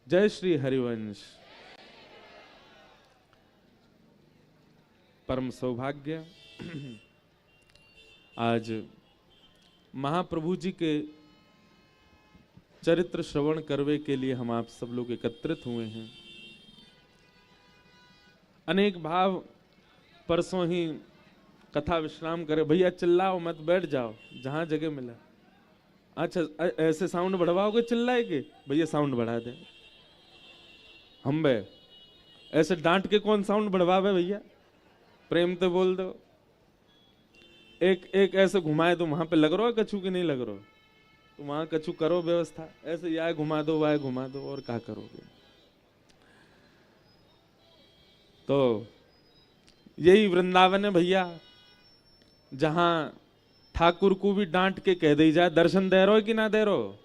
जय श्री हरिवंश। परम सौभाग्य आज महाप्रभु जी के चरित्र श्रवण करने के लिए हम आप सब लोग एकत्रित हुए हैं। अनेक भाव परसों ही कथा विश्राम करे, भैया चिल्लाओ मत, बैठ जाओ जहां जगह मिला। अच्छा ऐसे साउंड बढ़वाओगे चिल्लाएगे, भैया साउंड बढ़ा दे। हम बे ऐसे डांट के कौन साउंड बढ़वावे भैया, प्रेम तो बोल दो। एक एक ऐसे घुमाए दो, वहां पे लग रहा है कछु की नहीं लग रहा, तो वहां कछु करो व्यवस्था। ऐसे या घुमा दो वाह घुमा दो, और क्या करोगे। तो यही वृंदावन है भैया, जहां ठाकुर को भी डांट के कह दी जाए दर्शन दे रहो कि ना दे रहो।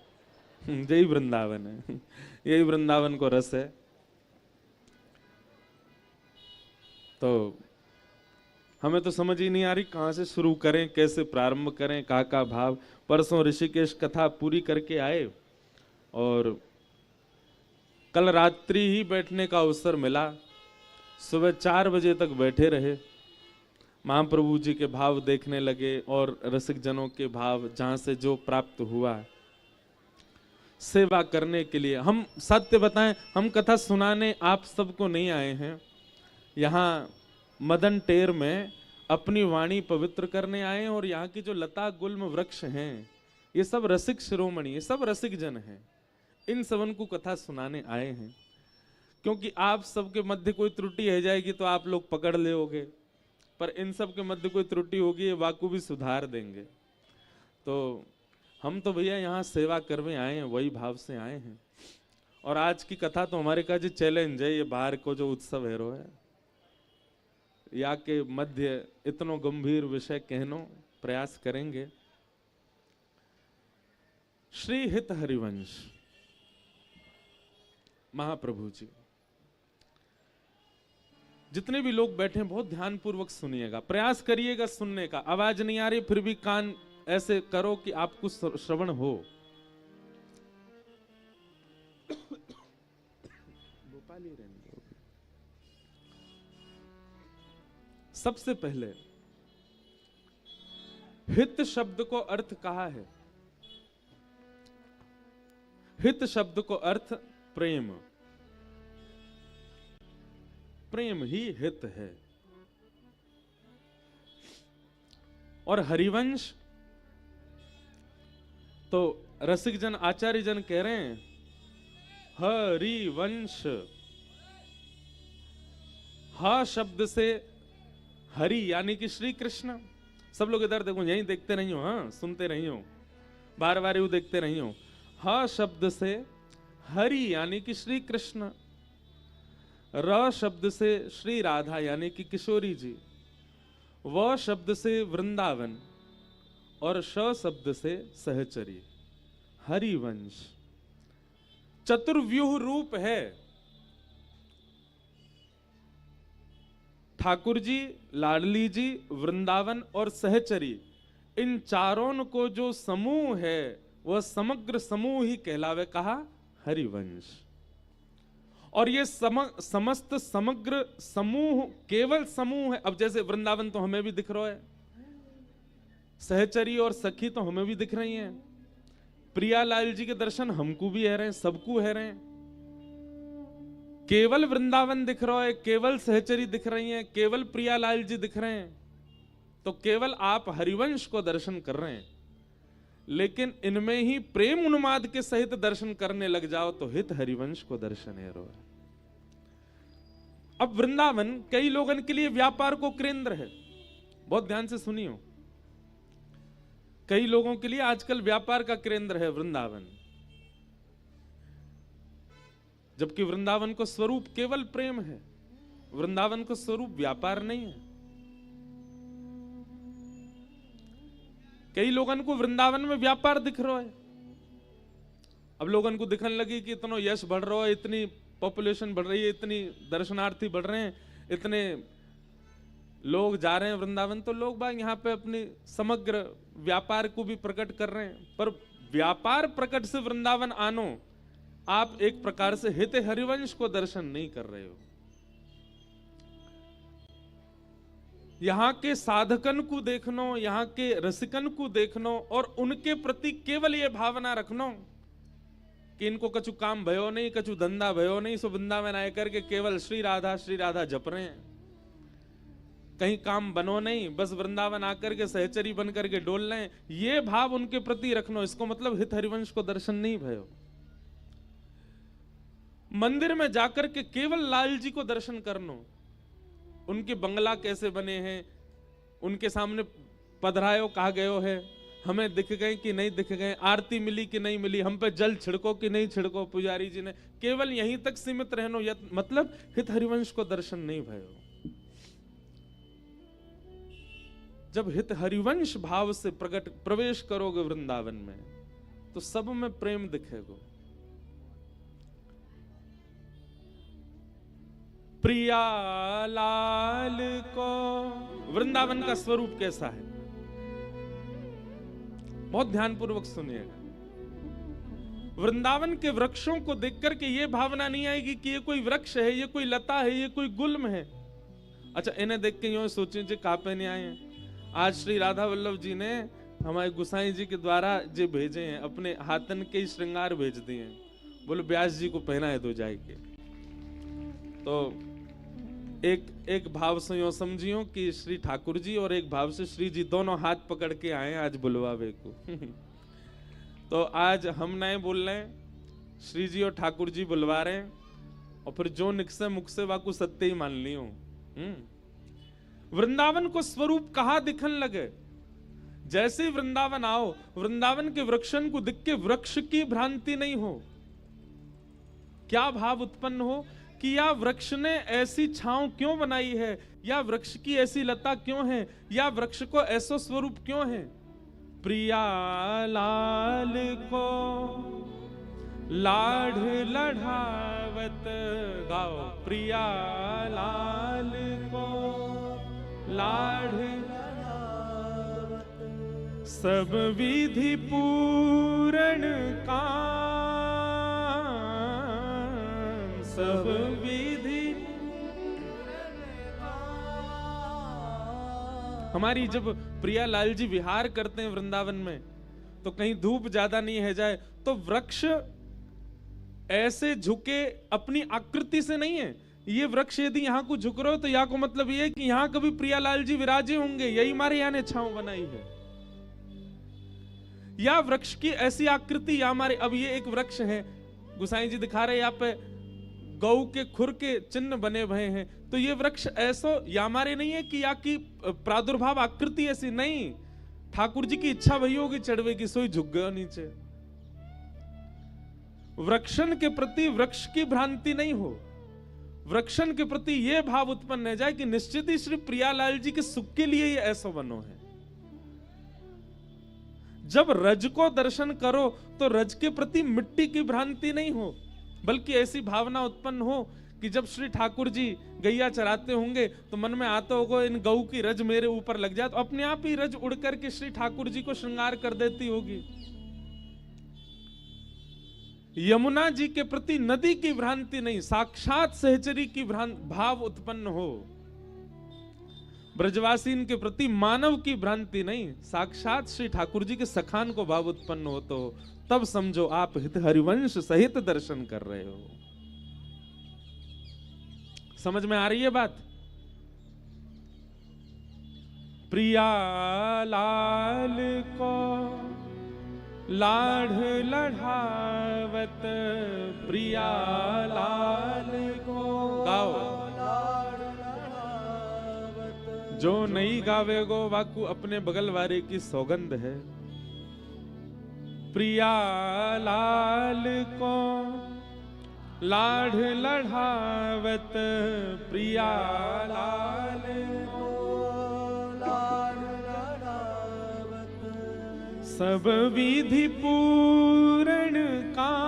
यही वृंदावन है, यही वृंदावन को रस है। तो हमें तो समझ ही नहीं आ रही कहां से शुरू करें, कैसे प्रारंभ करें, का भाव। परसों ऋषिकेश कथा पूरी करके आए और कल रात्रि ही बैठने का अवसर मिला। सुबह 4 बजे तक बैठे रहे, महाप्रभु जी के भाव देखने लगे और रसिक जनों के भाव, जहां से जो प्राप्त हुआ सेवा करने के लिए। हम सत्य बताएं, हम कथा सुनाने आप सबको नहीं आए हैं, यहाँ मदन टेर में अपनी वाणी पवित्र करने आए हैं। और यहाँ की जो लता गुल्म वृक्ष हैं, ये सब रसिक शिरोमणि, ये सब रसिक जन हैं, इन सबन को कथा सुनाने आए हैं। क्योंकि आप सबके मध्य कोई त्रुटि रह जाएगी तो आप लोग पकड़ लेोगे, पर इन सब के मध्य कोई त्रुटि होगी, ये वाकु भी सुधार देंगे। तो हम तो भैया यहाँ सेवा करने आए हैं, वही भाव से आए हैं। और आज की कथा तो हमारे का जो चैलेंज है, ये बाहर को जो उत्सव है रो है, या के मध्य इतनो गंभीर विषय कहनो प्रयास करेंगे। श्री हित हरिवंश महाप्रभु जी, जितने भी लोग बैठे हैं बहुत ध्यान पूर्वक सुनिएगा, प्रयास करिएगा सुनने का। आवाज नहीं आ रही फिर भी कान ऐसे करो कि आपको श्रवण हो। गोपाली रहने। सबसे पहले हित शब्द को अर्थ कहा है। हित शब्द को अर्थ प्रेम, प्रेम ही हित है। और हरिवंश तो रसिक जन आचार्य जन कह रहे हैं हरिवंश। हा शब्द से हरि यानी कि श्री कृष्ण। सब लोग इधर देखो, यहीं देखते नहीं हो, हाँ सुनते नहीं हो, बार बार यू देखते नहीं हो। हा शब्द से हरि यानी कि श्री कृष्ण, र शब्द से श्री राधा यानी कि किशोरी जी, व शब्द से वृंदावन, और श शब्द से सहचरी। हरिवंश चतुर्व्यूह रूप है। ठाकुर जी, लाडली जी, वृंदावन और सहचरी, इन चारों को जो समूह है वह समग्र समूह ही कहलावे, कहा हरिवंश। और ये समस्त समग्र समूह केवल समूह है। अब जैसे वृंदावन तो हमें भी दिख रहा है, सहचरी और सखी तो हमें भी दिख रही हैं, प्रियालाल जी के दर्शन हमको भी है रहे हैं, सबको है रहे हैं। केवल वृंदावन दिख रहा है, केवल सहचरी दिख रही हैं, केवल प्रियालाल जी दिख रहे हैं, तो केवल आप हरिवंश को दर्शन कर रहे हैं। लेकिन इनमें ही प्रेम उन्माद के सहित दर्शन करने लग जाओ तो हित हरिवंश को दर्शन है रो। अब वृंदावन कई लोगों के लिए व्यापार को केंद्र है, बहुत ध्यान से सुनियो। कई लोगों के लिए आजकल व्यापार का केंद्र है वृंदावन, जबकि वृंदावन को स्वरूप केवल प्रेम है। वृंदावन को स्वरूप व्यापार नहीं है। कई लोगों को वृंदावन में व्यापार दिख रहा है। अब लोगों को दिखने लगी कि इतना यश बढ़ रहा है, इतनी पॉपुलेशन बढ़ रही है, इतनी दर्शनार्थी बढ़ रहे हैं, इतने लोग जा रहे हैं वृंदावन, तो लोग बाग यहाँ पे अपनी समग्र व्यापार को भी प्रकट कर रहे हैं। पर व्यापार प्रकट से वृंदावन आनो आप एक प्रकार से हित हरिवंश को दर्शन नहीं कर रहे हो। यहाँ के साधकन को देखनो, यहाँ के रसिकन को देखनो और उनके प्रति केवल ये भावना रखनो कि इनको कछु काम भयो नहीं, कछु धंधा भयो नहीं, सो वृंदावन आए करके केवल श्री राधा जप रहे हैं, कहीं काम बनो नहीं, बस वृंदावन आकर के सहचरी बन करके डोल रहे हैं। ये भाव उनके प्रति रखनो, इसको मतलब हित हरिवंश को दर्शन नहीं भयो। मंदिर में जाकर के केवल लाल जी को दर्शन करनो, उनके बंगला कैसे बने हैं, उनके सामने पधरायो कहा गयो है, हमें दिख गए कि नहीं दिख गए, आरती मिली कि नहीं मिली, हम पे जल छिड़को कि नहीं छिड़को पुजारी जी ने, केवल यहीं तक सीमित रहनो, मतलब हित हरिवंश को दर्शन नहीं भयो। जब हित हरिवंश भाव से प्रवेश करोगे वृंदावन में तो सब में प्रेम दिखेगा। प्रिया लाल को, वृंदावन का स्वरूप कैसा है, बहुत ध्यानपूर्वक सुनिएगा। वृंदावन के वृक्षों को देख करके ये भावना नहीं आएगी कि ये कोई वृक्ष है, ये कोई लता है, ये कोई गुल्म है। अच्छा, इन्हें देख के यूं सोचें जी कहां पे नहीं आए हैं। आज श्री राधा वल्लभ जी ने हमारे गुसाई जी के द्वारा जो भेजे हैं, अपने हाथन के श्रृंगार भेज दिए हैं, बोलो व्यास जी को पहनाए दो जाके। तो एक भाव से यूं समझियो कि श्री ठाकुर जी और एक भाव से श्री जी दोनों हाथ पकड़ के आए आज बुलवावे को। तो आज हम नए बोल रहे हैं, श्री जी और ठाकुर जी बुलवा रहे हैं, और फिर जो निकसे मुख से वाकु सत्य ही मान लियो। वृंदावन को स्वरूप कहा दिखन लगे, जैसे वृंदावन आओ, वृंदावन के वृक्षन को दिख के वृक्ष की भ्रांति नहीं हो। क्या भाव उत्पन्न हो कि या वृक्ष ने ऐसी छांव क्यों बनाई है, या वृक्ष की ऐसी लता क्यों है, या वृक्ष को ऐसा स्वरूप क्यों है। प्रिया लाल को लाढ़ लढ़ावत, गाओ। प्रिया लाल को लाढ़ सब विधि पूर्ण काम, सब विधि। हमारी जब प्रिया लाल जी विहार करते हैं वृंदावन में, तो कहीं धूप ज्यादा नहीं है जाए तो वृक्ष ऐसे झुके अपनी आकृति से नहीं है। ये वृक्ष यदि यहाँ को झुक रहे हो तो यहाँ को मतलब ये है कि यहाँ कभी प्रियालाल जी विराजे होंगे, यही हमारे यहाँ ने छांव बनाई है। या वृक्ष की ऐसी आकृति, या हमारे अब ये एक वृक्ष है, गुसाई जी दिखा रहे यहाँ पे गौ के खुर के चिन्ह बने हुए हैं, तो ये वृक्ष ऐसो या हमारे नहीं है कि या की प्रादुर्भाव आकृति ऐसी नहीं, ठाकुर जी की इच्छा वही होगी चढ़वे की, सोई झुक गयो नीचे। वृक्षन के प्रति वृक्ष की भ्रांति नहीं हो, वृक्षन के प्रति यह भाव उत्पन्न हो जाए कि निश्चित ही श्री प्रियालाल जी के सुख के लिए ये ऐसा बनो है। जब रज को दर्शन करो तो रज के प्रति मिट्टी की भ्रांति नहीं हो, बल्कि ऐसी भावना उत्पन्न हो कि जब श्री ठाकुर जी गैया चराते होंगे तो मन में आता होगा इन गऊ की रज मेरे ऊपर लग जाए, तो अपने आप ही रज उड़ करके श्री ठाकुर जी को श्रृंगार कर देती होगी। यमुना जी के प्रति नदी की भ्रांति नहीं, साक्षात सहचरी की भाव उत्पन्न हो। ब्रजवासीन के प्रति मानव की भ्रांति नहीं, साक्षात श्री ठाकुर जी के सखान को भाव उत्पन्न हो, तो तब समझो आप हित हरिवंश सहित दर्शन कर रहे हो। समझ में आ रही है बात। प्रिया लाल को लाढ़ लढ़ावत, प्रिया लाल को, गाओ। जो नहीं गावेगो वाकू अपने बगल वाले की सौगंध है। प्रिया लाल को लाढ़ लढ़ावत, प्रिया लाल को लाढ़ लढ़ावत, सब विधि पूर्ण काम,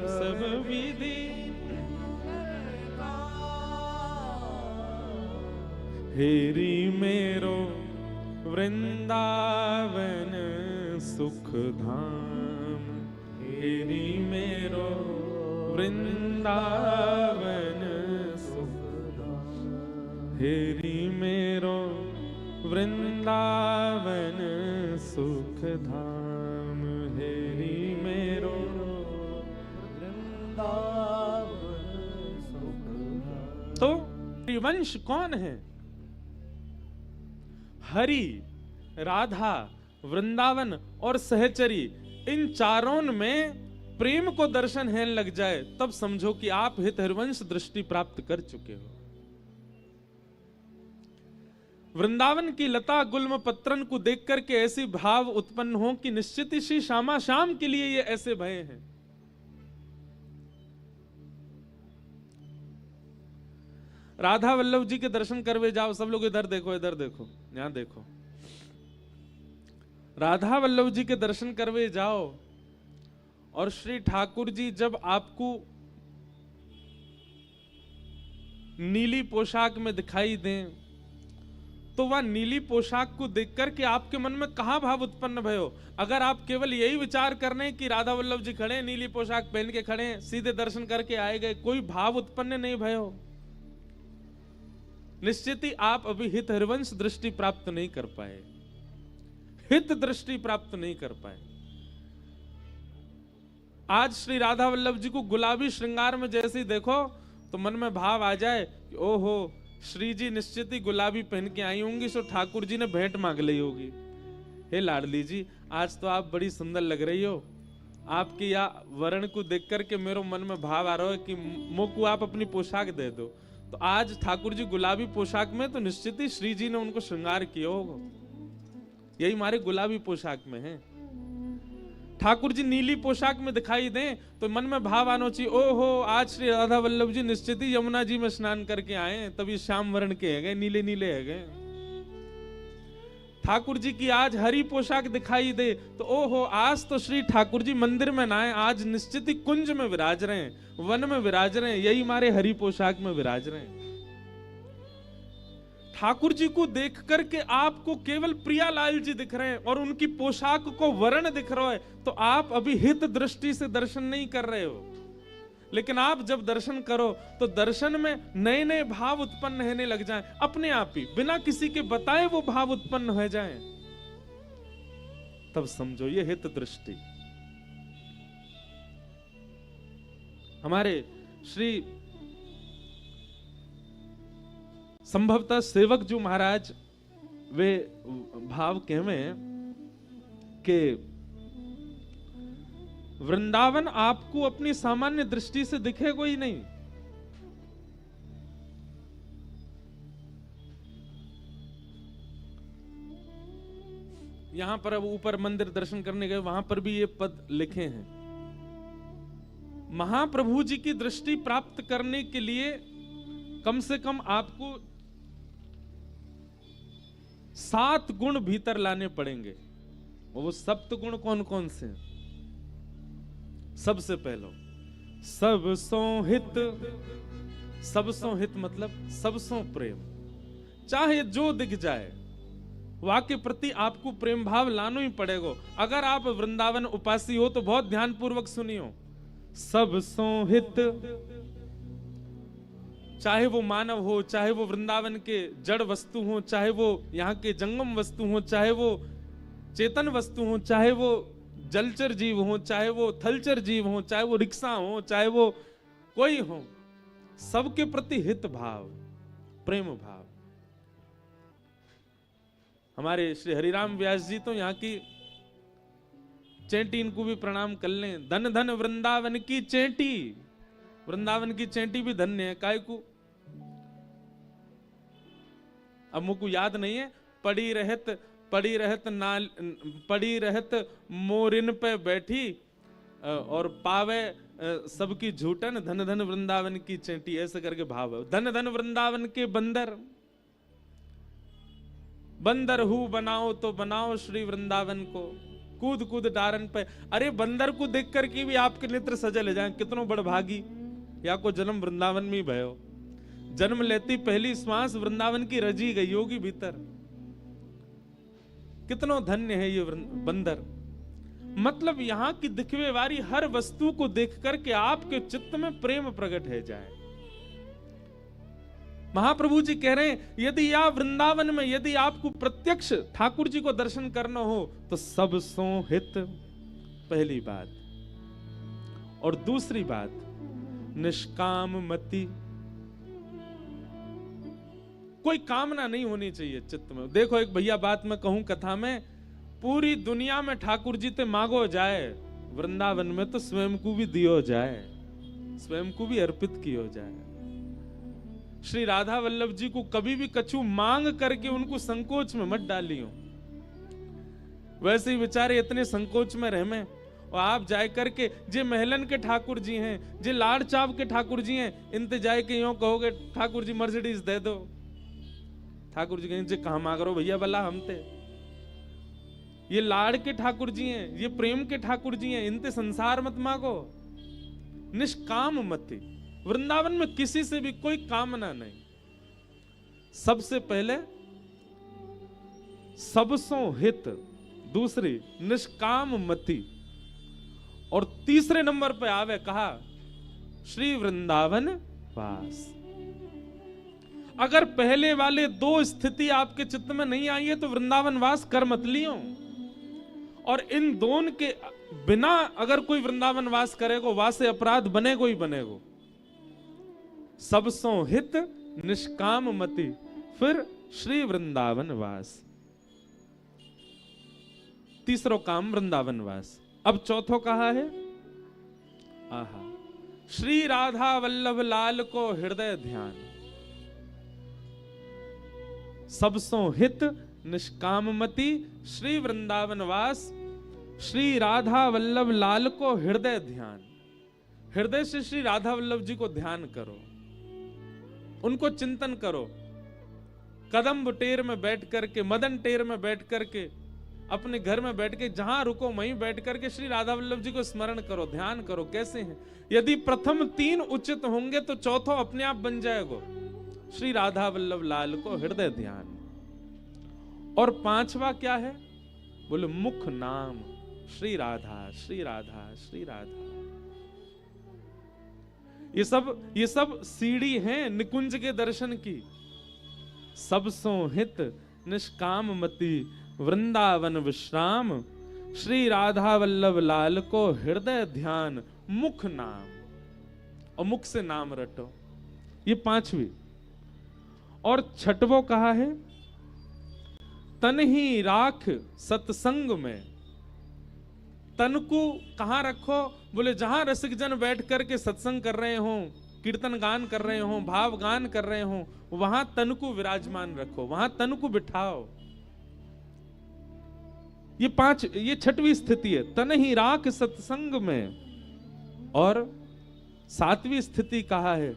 सब विधि हेरी मेरो वृंदावन सुख धाम। वृंदावन हेरी मेरो वृंदावन सुख धाम, हेरी मेरो वृंदावन सुख धाम। तो हरिवंश कौन है? हरि, राधा, वृंदावन और सहचरी, इन चारों में प्रेम को दर्शन है लग जाए, तब समझो कि आप हित हरिवंश दृष्टि प्राप्त कर चुके हो। वृंदावन की लता गुल्म पत्रन को देख करके ऐसी भाव उत्पन्न हो कि निश्चित ही श्री श्यामा श्याम के लिए ये ऐसे भय हैं। राधा वल्लभ जी के दर्शन करवे जाओ, सब लोग इधर देखो, इधर देखो, यहां देखो। राधा वल्लभ जी के दर्शन करवे जाओ और श्री ठाकुर जी जब आपको नीली पोशाक में दिखाई दें, तो वह नीली पोशाक को देखकर के आपके मन में कहां भाव उत्पन्न भयो? अगर आप केवल यही विचार करने कि राधा वल्लभ जी खड़े, नीली पोशाक पहन के खड़े, सीधे दर्शन करके आए गए, कोई भाव उत्पन्न नहीं भयो, निश्चित ही आप अभी हित हरिवंश दृष्टि प्राप्त नहीं कर पाए, हित दृष्टि प्राप्त नहीं कर पाए। आज श्री राधा वल्लभ जी को गुलाबी श्रृंगार में जैसे ही देखो तो मन में भाव आ जाए कि ओहो, श्री जी निश्चित ही गुलाबी पहन के आई होंगी, सो ठाकुर जी ने भेंट मांग ली होगी। हे लाडली जी, आज तो आप बड़ी सुंदर लग रही हो, आपकी या वर्ण को देख करके मेरे मन में भाव आ रहा है कि मुझको आप अपनी पोशाक दे दो। तो आज ठाकुर जी गुलाबी पोशाक में, तो निश्चित ही श्री जी ने उनको श्रृंगार किया होगा, यही हमारे गुलाबी पोशाक में है। ठाकुर जी नीली पोशाक में दिखाई दें तो मन में भाव आना चाहिए, ओहो, आज श्री राधा वल्लभ जी निश्चित ही यमुना जी में स्नान करके आए, तभी श्याम वर्ण के है गए, नीले नीले है गए। ठाकुर जी की आज हरी पोशाक दिखाई दे तो ओहो, आज तो श्री ठाकुर जी मंदिर में ना आए, आज निश्चित ही कुंज में विराज रहे हैं, वन में विराज रहे हैं, यही हमारे हरी पोशाक में विराज रहे हैं। ठाकुर जी को देख करके आपको केवल प्रियालाल जी दिख रहे हैं और उनकी पोशाक को वर्ण दिख रहा है, तो आप अभी हित दृष्टि से दर्शन नहीं कर रहे हो। लेकिन आप जब दर्शन करो तो दर्शन में नए नए भाव उत्पन्न होने लग जाएं, अपने आप ही, बिना किसी के बताए वो भाव उत्पन्न हो जाएं, तब समझो ये हित दृष्टि। हमारे श्री संभवतः सेवक जो महाराज वे भाव कहवे कि वृंदावन आपको अपनी सामान्य दृष्टि से दिखेगा ही नहीं। यहां पर अब ऊपर मंदिर दर्शन करने गए, वहां पर भी ये पद लिखे हैं। महाप्रभु जी की दृष्टि प्राप्त करने के लिए कम से कम आपको 7 गुण भीतर लाने पड़ेंगे। वो 7 गुण कौन कौन से हैं? सबसे पहलो सबसो हित। सबसो हित मतलब सबसो प्रेम, चाहे जो दिख जाए वहां के प्रति आपको प्रेम भाव लाना ही पड़ेगा। अगर आप वृंदावन उपासी हो तो बहुत ध्यान पूर्वक सुनियो। सबसो हित, चाहे वो मानव हो, चाहे वो वृंदावन के जड़ वस्तु हो, चाहे वो यहाँ के जंगम वस्तु हो, चाहे वो चेतन वस्तु हो, चाहे वो जलचर जीव हो, चाहे वो थलचर जीव हो, चाहे वो रिक्शा हो, चाहे वो कोई हो, सबके प्रति हित भाव, प्रेम भाव। हमारे श्री हरिराम व्यास जी तो यहाँ की चेंटी, इनको भी प्रणाम कर लें। धन धन वृंदावन की चेंटी। वृंदावन की चेंटी भी धन्य है। काय को अब मुझको याद नहीं है। पड़ी रहत मोरिन पे बैठी और पावे सबकी झूठन, धन धन वृंदावन की चेंटी, ऐसे करके भाव है। धन धन वृंदावन के बंदर, बंदर हूं बनाओ तो बनाओ श्री वृंदावन को, कूद कूद डारन पे। अरे बंदर को देख करके भी आपके नेत्र सजे ले जाए, कितनो बड़ भागी, या को जन्म वृंदावन में ही भयो। जन्म लेती पहली श्वास वृंदावन की रजी गई होगी भीतर। कितनो धन्य है ये बंदर। मतलब यहां की दिखवे वाली हर वस्तु को देख करके आपके चित्त में प्रेम प्रकट है जाए। महाप्रभु जी कह रहे हैं यदि आप वृंदावन में यदि आपको प्रत्यक्ष ठाकुर जी को दर्शन करना हो तो सब सो हित, पहली बात। और दूसरी बात निष्काम मति, कोई कामना नहीं होनी चाहिए चित्त में। देखो एक भैया बात मैं कहूं कथा में, पूरी दुनिया में ठाकुर जी ते मांगो जाए, वृंदावन में तो स्वयं को भी दियो जाए, स्वयं को भी अर्पित कियो जाए। श्री राधा वल्लभ जी को कभी भी कछु मांग करके उनको संकोच में मत डालियो। वैसे ही बेचारे इतने संकोच में रहमे, और आप जाए करके जे महलन के ठाकुर जी हैं, जे लाड़ चाव के ठाकुर जी हैं, इनते जाए के यूं कहोगे ठाकुर जी मर्सिडीज दे दो। ठाकुर जी कहेंगे कहां मांग रहे हो भैया भला हमते, ये लाड़ के ठाकुर जी हैं, ये प्रेम के ठाकुर जी हैं, इनते संसार मत मांगो। निष्काम मति, वृंदावन में किसी से भी कोई कामना नहीं। सबसे पहले सबसो हित, दूसरी निष्काम मति, और तीसरे नंबर पे आवे कहा श्री वृंदावन वास। अगर पहले वाले दो स्थिति आपके चित्त में नहीं आई है तो वृंदावन वास कर मत लियो। और इन दोनों के बिना अगर कोई वृंदावन वास करेगो, वासे अपराध बनेगो ही बनेगो। सबसो हित निष्काम मति, फिर श्री वृंदावन वास। तीसरो काम वृंदावन वास। अब चौथो कहा है, आहा, श्री राधा वल्लभ लाल को हृदय ध्यान। सबसो हित निष्काम मति, श्री वृंदावन वास, श्री राधा वल्लभ लाल को हृदय ध्यान। हृदय से श्री राधा वल्लभ जी को ध्यान करो, उनको चिंतन करो। कदम टेर में बैठ करके, मदन टेर में बैठ करके, अपने घर में बैठ के जहां रुको वहीं बैठ करके श्री राधा वल्लभ जी को स्मरण करो, ध्यान करो। कैसे हैं? यदि प्रथम तीन उचित होंगे तो चौथो अपने आप बन जाएगा, श्री राधा वल्लभ लाल को हृदय ध्यान। और पांचवा क्या है? बोले मुख नाम, श्री राधा श्री राधा श्री राधा। ये सब सीढ़ी हैं निकुंज के दर्शन की। सबसो हित निष्काम मति, वृंदावन विश्राम, श्री राधा वल्लभ लाल को हृदय ध्यान, मुख नाम, और मुख से नाम रटो। ये पांचवी। और छठवो कहा है, तन ही राख सत्संग में। तन को कहां रखो? बोले जहां रसिक जन बैठ करके सत्संग कर रहे हो, कीर्तन गान कर रहे हो, भाव गान कर रहे हो, वहां तन को विराजमान रखो, वहां तन को बिठाओ। ये छठवीं स्थिति है, तन ही राख सत्संग में। और सातवीं स्थिति कहा है,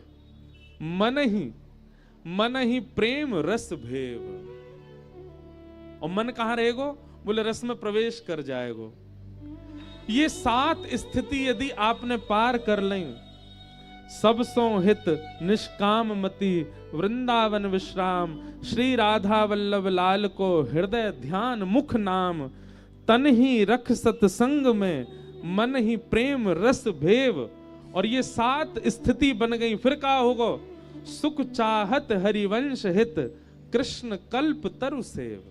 मन ही प्रेम रस भेव। और मन कहां रहेगो? बोले रस में प्रवेश कर जाएगो। ये 7 स्थिति यदि आपने पार कर लें, सबसो हित निष्काम मति, वृंदावन विश्राम, श्री राधा वल्लभ लाल को हृदय ध्यान, मुख नाम, तन ही रख सत्संग में, मन ही प्रेम रस भेव। और ये 7 स्थिति बन गई। फिर क्या होगा? सुख चाहत हरिवंश हित, कृष्ण कल्प तरु सेव।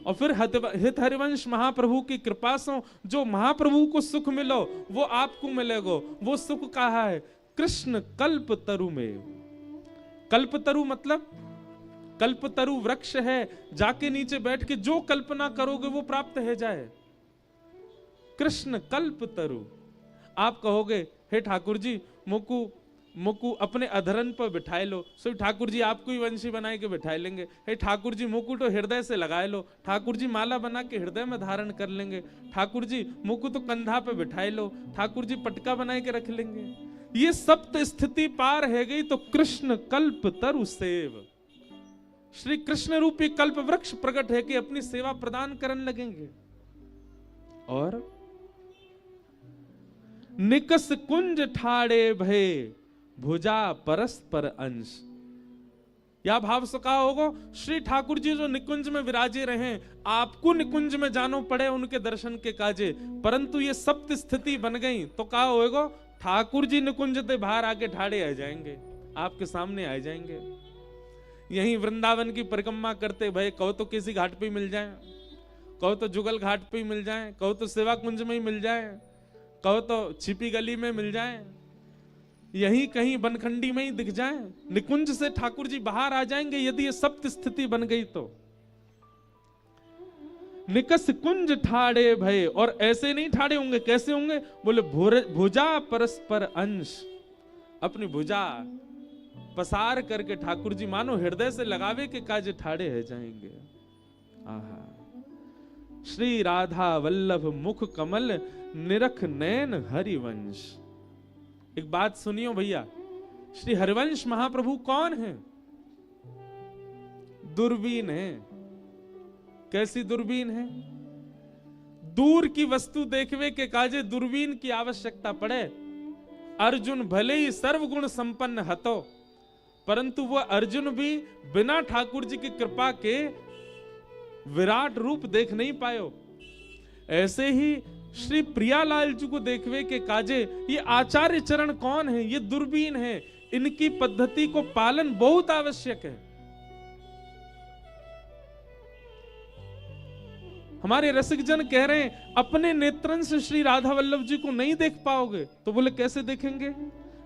और फिर हित हरिवंश महाप्रभु की कृपा से जो महाप्रभु को सुख मिलो वो आपको मिलेगो। वो सुख कहा है? कृष्ण कल्प तरु में। कल्पतरु मतलब कल्पतरु वृक्ष है, जाके नीचे बैठ के जो कल्पना करोगे वो प्राप्त है जाए। कृष्ण कल्पतरु। आप कहोगे हे ठाकुर जी मुकु अपने अधरन पर बिठाए लो, सो ठाकुर जी आपको ही वंशी बनाए के बिठाए लेंगे। हे ठाकुर जी मुकु तो हृदय से लगाए लो, ठाकुर जी माला बना के हृदय में धारण कर लेंगे। ठाकुर जी मुकु तो कंधा पे बिठाए लो, ठाकुर जी पटका बनाए के रख लेंगे। ये सप्त स्थिति पार है गई तो कृष्ण कल्प तरु सेव, श्री कृष्ण रूपी कल्प वृक्ष प्रकट है कि अपनी सेवा प्रदान करने लगेंगे। और निकस कुंज ठाड़े भय, भुजा परस्पर अंश। या भाव से कहा होगा श्री ठाकुर जी जो निकुंज में विराजे रहे, आपको निकुंज में जानो पड़े उनके दर्शन के काजे, परंतु ये सप्त स्थिति बन गई तो कहा होगा ठाकुर जी निकुंज से बाहर आके ठाड़े आ जाएंगे, आपके सामने आ जाएंगे। यही वृंदावन की परिक्रमा करते भाई, कहो तो किसी घाट पे मिल जाए, कहो तो जुगल घाट पे ही मिल जाए, कहो तो सेवा कुंज में ही मिल जाए, कहो तो छिपी गली में मिल जाए, यही कहीं बनखंडी में ही दिख जाए, निकुंज से ठाकुर जी बाहर आ जाएंगे यदि ये सप्त स्थिति बन गई तो। निकस कुंज ठाड़े भय, और ऐसे नहीं ठाड़े होंगे, कैसे होंगे? बोले भुजा परस्पर अंश, अपनी भुजा पसार करके ठाकुर जी मानो हृदय से लगावे के काज ठाड़े है जाएंगे। आहा, श्री राधा वल्लभ मुख कमल निरख नैन हरिवंश। एक बात सुनियो भैया, श्री हरिवंश महाप्रभु कौन है? दूरबीन है। कैसी दूरबीन है? दूर की वस्तु देखवे के काजे दूरबीन की आवश्यकता पड़े। अर्जुन भले ही सर्वगुण संपन्न हतो, परंतु वह अर्जुन भी बिना ठाकुर जी की कृपा के विराट रूप देख नहीं पायो। ऐसे ही श्री प्रियालाल जी को देखवे के काजे ये आचार्य चरण कौन है? ये दूरबीन है। इनकी पद्धति को पालन बहुत आवश्यक है। हमारे रसिक जन कह रहे हैं अपने नेत्रन से श्री राधा वल्लभ जी को नहीं देख पाओगे, तो बोले कैसे देखेंगे?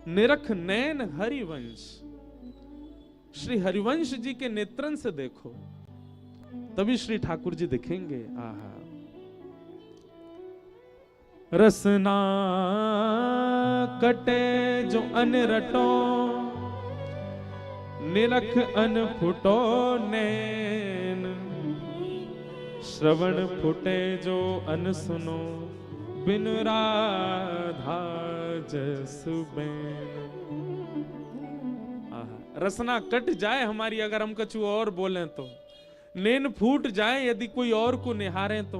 निरख नैन हरिवंश, श्री हरिवंश जी के नेत्रन से देखो, तभी श्री ठाकुर जी दिखेंगे। आहा, रसना कटे जो अनरटो, निरख अनफुटो नैन, श्रवण फुटे जो अनसुनो, बिन राधा जसु बैन। रसना कट जाए हमारी अगर हम कछु और बोलें तो, नैन फूट जाए यदि कोई और को निहारे तो,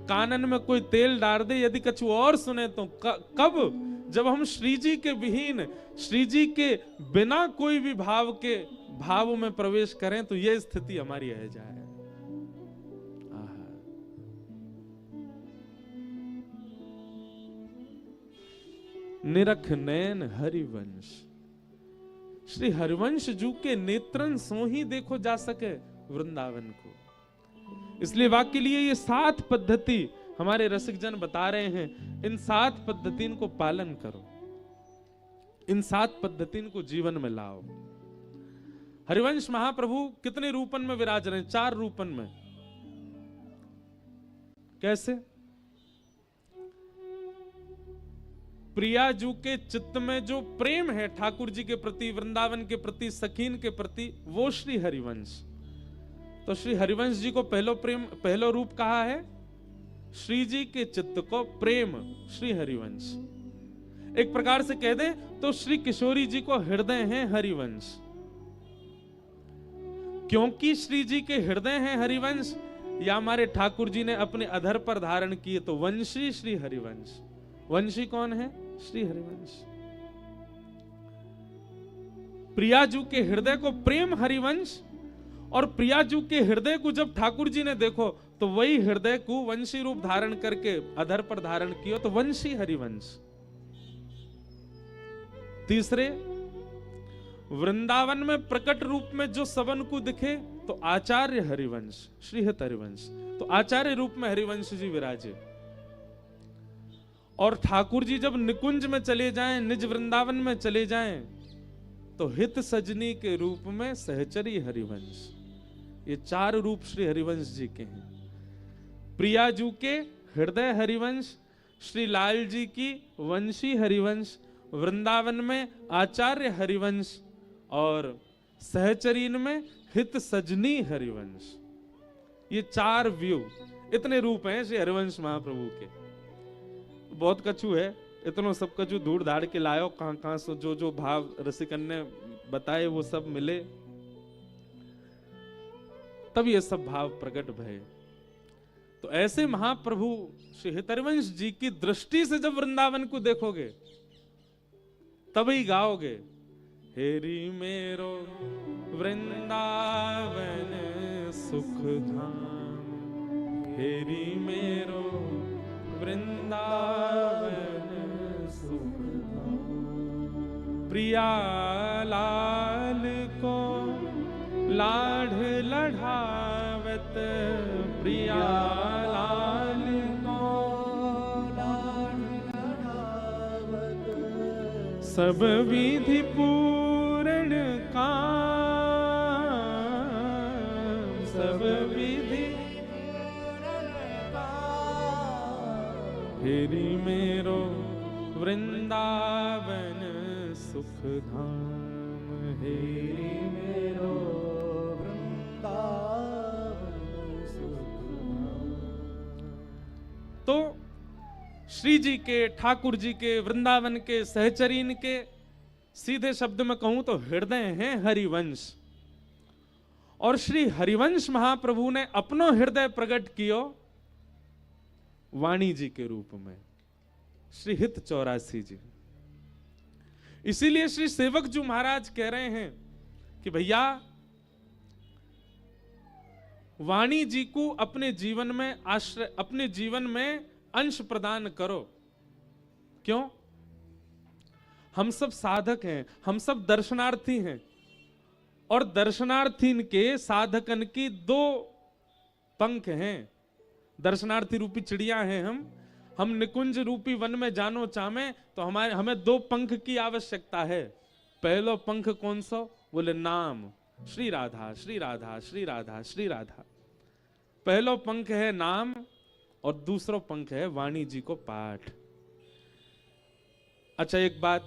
कानन में कोई तेल डाल दे यदि कछु और सुने तो, कब? जब हम श्री जी के विहीन, श्री जी के बिना कोई भी भाव के भाव में प्रवेश करें तो यह स्थिति हमारी रह जाए। निरख नैन हरिवंश, श्री हरिवंश जू के नेत्रन सो ही देखो जा सके वृंदावन को। इसलिए वाक्य लिए ये 7 पद्धति हमारे रसिक जन बता रहे हैं, इन 7 पद्धति को पालन करो, इन 7 पद्धति को जीवन में लाओ। हरिवंश महाप्रभु कितने रूपन में विराज रहे हैं? 4 रूपन में। कैसे? प्रिया जू के चित्त में जो प्रेम है ठाकुर जी के प्रति, वृंदावन के प्रति, सखीन के प्रति, वो श्री हरिवंश। तो श्री हरिवंश जी को पहलो रूप कहा है, श्री जी के चित्त को प्रेम, श्री हरिवंश। एक प्रकार से कह दे तो श्री किशोरी जी को हृदय है हरिवंश। क्योंकि श्री जी के हृदय है हरिवंश, या हमारे ठाकुर जी ने अपने अधर पर धारण किए तो वंशी श्री हरिवंश। वंशी कौन है? श्री हरिवंश। प्रियाजू के हृदय को प्रेम हरिवंश, और प्रियाजू के हृदय को जब ठाकुर जी ने देखो तो वही हृदय को वंशी रूप धारण करके अधर पर धारण किया तो वंशी हरिवंश। तीसरे, वृंदावन में प्रकट रूप में जो सबन को दिखे तो आचार्य हरिवंश, श्रीहत हरिवंश। तो आचार्य रूप में हरिवंश जी विराजे। और ठाकुर जी जब निकुंज में चले जाएं, निज वृंदावन में चले जाएं, तो हित सजनी के रूप में सहचरी हरिवंश। ये 4 रूप श्री हरिवंश जी के हैं। प्रियाजू के हृदय हरिवंश, श्री लाल जी की वंशी हरिवंश, वृंदावन में आचार्य हरिवंश, और सहचरीन में हित सजनी हरिवंश। ये 4 व्यू, इतने रूप हैं श्री हरिवंश महाप्रभु के। बहुत कछु है, इतनो सब कछु धूड़ धाड़ के लायो, कहां से जो जो भाव रसिकन ने बताए वो सब मिले, तब ये सब भाव प्रकट भये। तो ऐसे महाप्रभु श्री हितरवंश जी की दृष्टि से जब वृंदावन को देखोगे तभी गाओगे, हेरी मेरो वृंदावन सुख धाम, हेरी मेरो वृंदावन सुख धाम। प्रिया लाल को लाढ़ लढ़ावत, प्रिया लाल को लाढ़ लढ़ावत, सब विधि पूर्ण काम, सब विधि हेरी मेरो वृंदावन सुख धाम, हेरी मेरो वृंदावन सुख धाम। तो श्री जी के, ठाकुर जी के, वृंदावन के, सहचरीन के सीधे शब्द में कहूं तो हृदय हैं हरिवंश। और श्री हरिवंश महाप्रभु ने अपनो हृदय प्रकट कियो वाणी जी के रूप में, श्री हित 84 जी। इसीलिए श्री सेवक जी महाराज कह रहे हैं कि भैया वाणी जी को अपने जीवन में आश्रय, अपने जीवन में अंश प्रदान करो। क्यों? हम सब साधक हैं, हम सब दर्शनार्थी हैं, और दर्शनार्थीन के साधकन की दो पंख हैं। दर्शनार्थी रूपी चिड़िया हैं हम निकुंज रूपी वन में जानो चाहे तो हमें दो पंख की आवश्यकता है। पहलो पंख कौन सा? बोले नाम, श्री राधा श्री राधा श्री राधा श्री राधा। पहलो पंख है नाम और दूसरो पंख है वाणी जी को पाठ। अच्छा एक बात,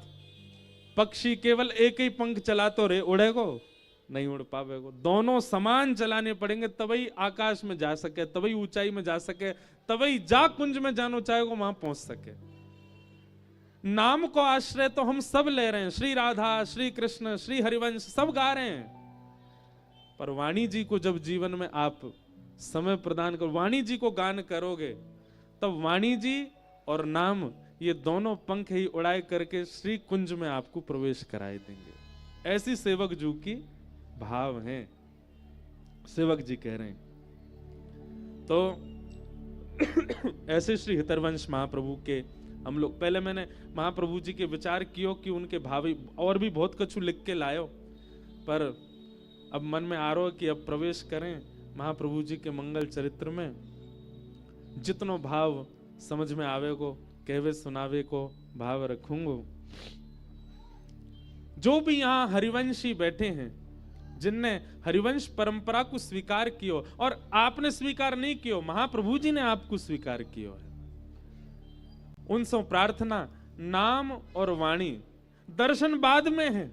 पक्षी केवल एक ही पंख चला तो रे उड़ेगो? नहीं उड़ पावेगो। दोनों समान चलाने पड़ेंगे तभी आकाश में जा सके, तभी ऊंचाई में जा सके, तभी जा कुंज में जानो चाहेगो वहां पहुंच सके। नाम को आश्रय तो हम सब ले रहे हैं, श्री राधा श्री कृष्ण श्री हरिवंश सब गा रहे हैं, पर वाणी जी को जब जीवन में आप समय प्रदान करो, वाणी जी को गान करोगे, तब वाणी जी और नाम ये दोनों पंख ही उड़ाए करके श्री कुंज में आपको प्रवेश कराए देंगे। ऐसी सेवक जू की भाव है, सेवक जी कह रहे हैं। तो ऐसे श्री हितरवंश महाप्रभु के हम लोग, पहले मैंने महाप्रभु जी के विचार कियो कि उनके भावी और भी बहुत कछु लिख के लायो, पर अब मन में आ रहा कि अब प्रवेश करें महाप्रभु जी के मंगल चरित्र में। जितनो भाव समझ में आवे को, कहवे सुनावे को भाव रखूंगो। जो भी यहाँ हरिवंशी बैठे हैं, जिनने हरिवंश परंपरा को स्वीकार कियो, और आपने स्वीकार नहीं कियो, महाप्रभु जी ने आपको स्वीकार कियो है, उनसे प्रार्थना नाम और वाणी दर्शन बाद में है,